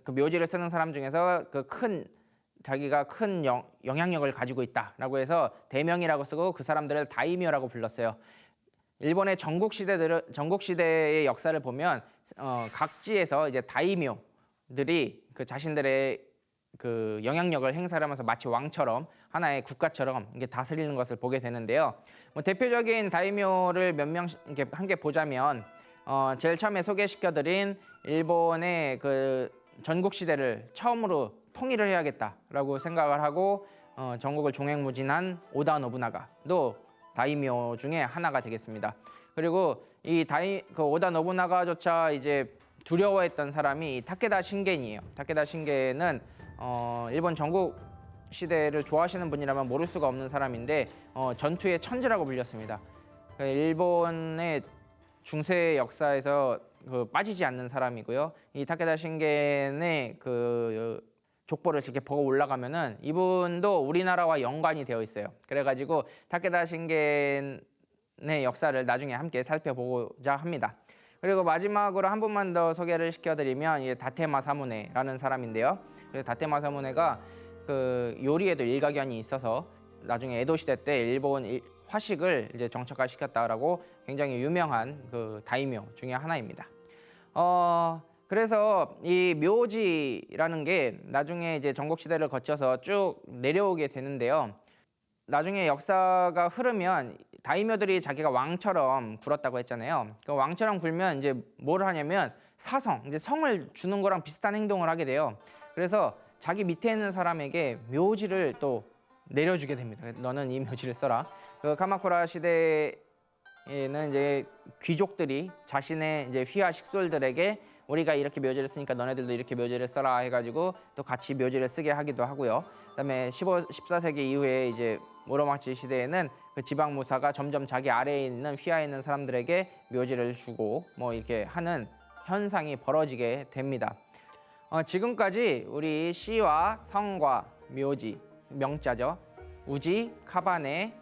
그 묘지를 쓰는 사람 중에서 자기가 큰 영향력을 가지고 있다라고 해서 대명이라고 쓰고 그 사람들을 다이묘라고 불렀어요. 일본의 전국 시대의 역사를 보면 각지에서 이제 다이묘들이 그 자신들의 그 영향력을 행사하면서 마치 왕처럼 하나의 국가처럼 이게 다스리는 것을 보게 되는데요. 뭐 대표적인 다이묘를 몇 명 이렇게 한 개 보자면 제일 처음에 소개시켜드린 일본의 그 전국 시대를 처음으로 통일을 해야겠다라고 생각을 하고 전국을 종횡무진한 오다 노부나가도 다이묘 중에 하나가 되겠습니다. 그리고 그 오다 노부나가조차 이제 두려워했던 사람이 타케다 신겐이에요. 타케다 신겐은 일본 전국 시대를 좋아하시는 분이라면 모를 수가 없는 사람인데 전투의 천재라고 불렸습니다. 일본의 중세 역사에서 빠지지 않는 사람이고요. 이 타케다 신겐의 그 족보를 이렇게 보고 올라가면은 이분도 우리나라와 연관이 되어 있어요. 그래가지고 타케다 신겐의 역사를 나중에 함께 살펴보고자 합니다. 그리고 마지막으로 한 분만 더 소개를 시켜드리면 이제 다테마 사무네라는 사람인데요. 그래서 다테마 사무네가 그 요리에도 일가견이 있어서 나중에 에도 시대 때 일본 화식을 이제 정착화시켰다라고 굉장히 유명한 그 다이묘 중에 하나입니다. 그래서 이 묘지라는 게 나중에 이제 전국 시대를 거쳐서 쭉 내려오게 되는데요. 나중에 역사가 흐르면 다이묘들이 자기가 왕처럼 굴었다고 했잖아요. 그 왕처럼 굴면 이제 뭘 하냐면 이제 성을 주는 거랑 비슷한 행동을 하게 돼요. 그래서 자기 밑에 있는 사람에게 묘지를 또 내려주게 됩니다. 너는 이 묘지를 써라. 그 카마쿠라 시대에는 이제 귀족들이 자신의 이제 휘하 식솔들에게 우리가 이렇게 묘지를 쓰니까 너네들도 이렇게 묘지를 써라 해가지고 또 같이 묘지를 쓰게 하기도 하고요. 그다음에 14세기 이후에 이제 무로마치 시대에는 그 지방 무사가 점점 자기 아래에 있는 휘하에 있는 사람들에게 묘지를 주고 뭐 이렇게 하는 현상이 벌어지게 됩니다. 지금까지 우리 시와 성과 묘지, 명자죠. 우지, 카바네,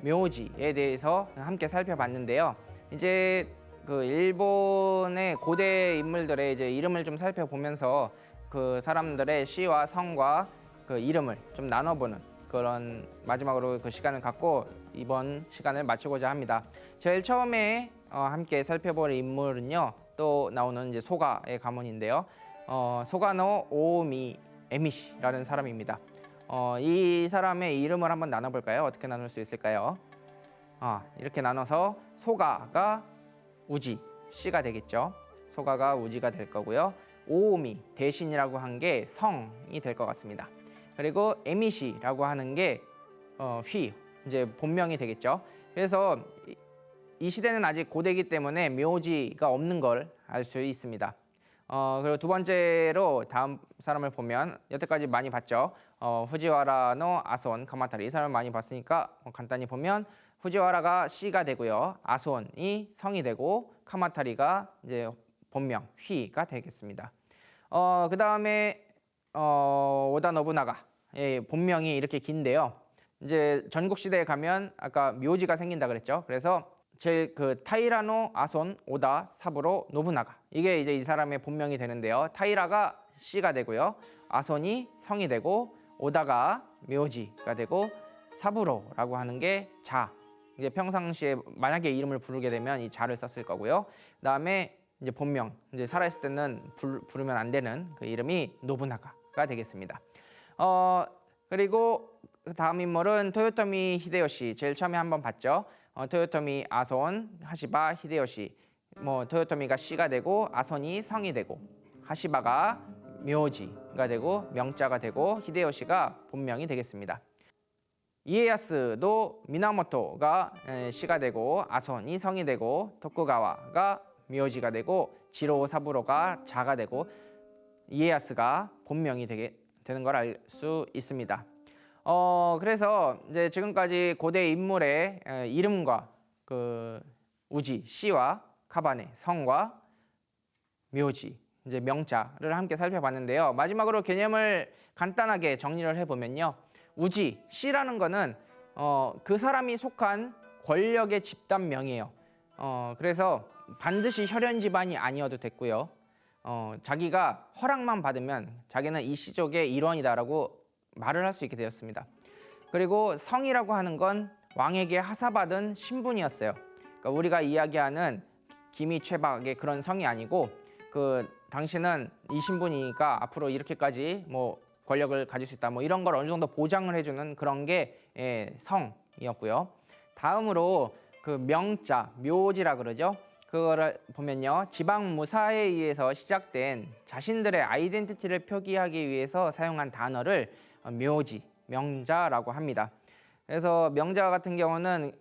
묘지에 대해서 함께 살펴봤는데요. 이제 그 일본의 고대 인물들의 이제 이름을 좀 살펴보면서 그 사람들의 시와 성과 그 이름을 좀 나눠보는 그런 마지막으로 그 시간을 갖고 이번 시간을 마치고자 합니다. 제일 처음에 함께 살펴볼 인물은요. 또 나오는 이제 소가의 가문인데요. 소가노 오오미 에미시라는 사람입니다. 이 사람의 이름을 한번 나눠볼까요? 어떻게 나눌 수 있을까요? 이렇게 나눠서 소가가 우지, 씨가 되겠죠. 소가가 우지가 될 거고요. 오오미, 대신이라고 한 게 성이 될 것 같습니다. 그리고 에미시라고 하는 게 휘, 이제 본명이 되겠죠. 그래서 이 시대는 아직 고대이기 때문에 묘지가 없는 걸 알 수 있습니다. 그리고 두 번째로 다음 사람을 보면 여태까지 많이 봤죠. 후지와라노 아손 카마타리 이 사람을 많이 봤으니까 간단히 보면 후지와라가 씨가 되고요. 아손이 성이 되고 카마타리가 이제 본명 휘가 되겠습니다. 그 다음에 오다 노부나가의 본명이 이렇게 긴데요. 이제 전국 시대에 가면 아까 묘지가 생긴다 그랬죠. 그래서 제일 그 타이라노 아손 오다 사부로 노부나가 이게 이제 이 사람의 본명이 되는데요. 타이라가 씨가 되고요. 아손이 성이 되고 오다가 묘지가 되고 사부로라고 하는 게 자. 이제 평상시에 만약에 이름을 부르게 되면 이 자를 썼을 거고요. 그다음에 이제 본명 이제 살아있을 때는 부르면 안 되는 그 이름이 노부나가가 되겠습니다. 그리고 다음 인물은 토요토미 히데요시 제일 처음에 한번 봤죠. 토요토미 아손 하시바 히데요시 토요토미가 씨가 되고 아손이 성이 되고 하시바가 묘지가 되고 명자가 되고 히데요시가 본명이 되겠습니다. 이에야스도 미나모토가 씨가 되고 아손이 성이 되고 토쿠가와가 묘지가 되고 지로 사부로가 자가 되고 이에야스가 본명이 되는 걸 알 수 있습니다. 그래서 이제 지금까지 고대 인물의 이름과 그 우지 씨와 카바네 성과 묘지 이제 명자를 함께 살펴봤는데요. 마지막으로 개념을 간단하게 정리를 해보면요. 우지, 씨라는 거는 그 사람이 속한 권력의 집단명이에요. 그래서 반드시 혈연 집안이 아니어도 됐고요. 자기가 허락만 받으면 자기는 이 씨족의 일원이다라고 말을 할 수 있게 되었습니다. 그리고 성이라고 하는 건 왕에게 하사받은 신분이었어요. 그러니까 우리가 이야기하는 기미 최박의 그런 성이 아니고 당신은 이 신분이니까 앞으로 이렇게까지 뭐 권력을 가질 수 있다 뭐 이런 걸 어느 정도 보장을 해주는 그런 게 성이었고요. 다음으로 그 명자, 묘지라 그러죠. 그거를 보면요. 지방 무사에 의해서 시작된 자신들의 아이덴티티를 표기하기 위해서 사용한 단어를 묘지, 명자라고 합니다. 그래서 명자 같은 경우는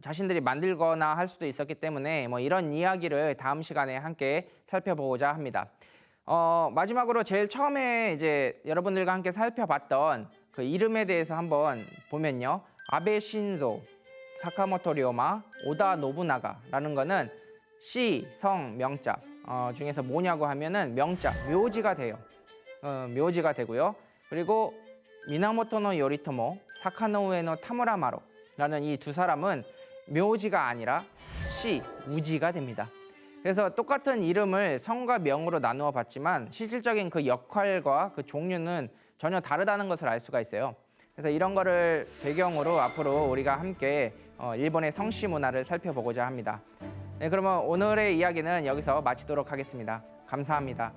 자신들이 만들거나 할 수도 있었기 때문에 뭐 이런 이야기를 다음 시간에 함께 살펴보고자 합니다. 마지막으로 제일 처음에 이제 여러분들과 함께 살펴봤던 그 이름에 대해서 한번 보면요. 아베 신조, 사카모토 료마, 오다 노부나가라는 거는 시, 성, 명자 중에서 뭐냐고 하면은 명자, 묘지가 돼요. 묘지가 되고요. 그리고 미나모토노 요리토모, 사카노우에노 타무라마로라는 이 두 사람은 묘지가 아니라 시, 우지가 됩니다. 그래서 똑같은 이름을 성과 명으로 나누어 봤지만 실질적인 그 역할과 그 종류는 전혀 다르다는 것을 알 수가 있어요. 그래서 이런 거를 배경으로 앞으로 우리가 함께 일본의 성씨 문화를 살펴보고자 합니다. 네, 그러면 오늘의 이야기는 여기서 마치도록 하겠습니다. 감사합니다.